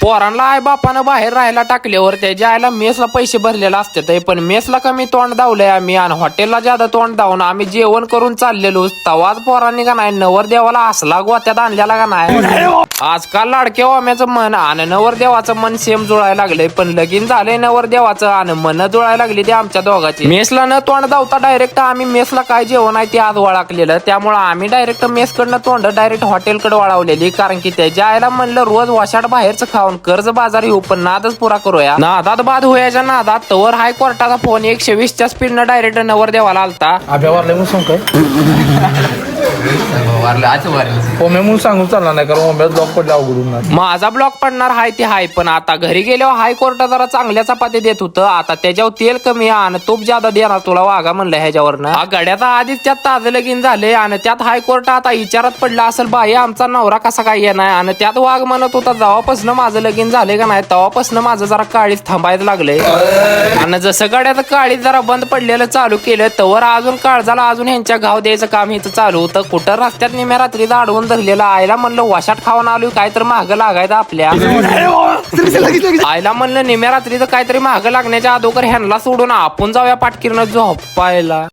पोरांना आई बापानं बाहेर राहायला टाकल्यावर त्याच्या आईला मेसला पैसे भरलेला असते पण मेसला कमी तोंड दावलंय आम्ही आणि हॉटेलला ज्यादा तोंड दावून आम्ही जेवण करून चाललेलो तवाच पोरांनी का नाही नवरदेवाला असला गोत्यात आणलेला का नाही। आजकाल लाडक्या ओम्याचं मन आणि नवरदेवाचं मन सेम जुळायला लागले पण लगीन झालंय नवरदेवाचं आणि मन जुळायला लागली ते आमच्या दोघांची। मेसला न तोंड दावता डायरेक्ट आम्ही मेसला काय जेवण आहे ते आज वळखलेलं त्यामुळे आम्ही डायरेक्ट मेसकडनं तोंड डायरेक्ट हॉटेलकडे वळवलेली कारण की त्याच्या आईला म्हणलं रोज वशाट बाहेरचं खाऊन कर्ज बाजार येऊ पण नादच पुरा करूया। नादात बाद होयाच्या नादात तवर हायकोर्टाचा फोन 120च्या स्पीडनं डायरेक्ट नवरदेवाला आलता। सांगून चालणार नाही कारण ओम्यात ब्लॉक पडला अवघडून माझा ब्लॉक पडणार हाय ते हाय पण आता घरी गेल्यावर हायकोर्ट जरा चांगल्या चपाती देत होतं आता त्याच्यावर तेल कमी आणि तूप ज्यादा देणार तुला वागा म्हणलं ह्याच्यावरनं। गड्याचा आधीच त्यात ताजं लगीन झाले आणि त्यात हायकोर्ट आता विचारात पडला असेल बाई आमचा नवरा कसा काय येणार आणि त्यात वाघ म्हणत होता जेव्हापासून माझं लगीन झाले का नाही तेव्हापासून माझं जरा काळीच थांबायला लागलंय आणि जसं गड्याचं काळीच जरा बंद पडलेलं चालू केलं तवर अजून काळजाला अजून ह्यांच्या घाव द्यायचं काम इथं चालू होतं। कुठं रस्त्यात निम्या रात्रीला अडवून धरलेला आईला म्हणलं वाशात खाऊन आलो काय तर महाग लागायचं आपल्या आईला म्हणलं निम्या रात्रीचं काहीतरी महाग लागण्याच्या अगोदर ह्यांना सोडून आपण जाऊया पाटकीरनं झोपायला।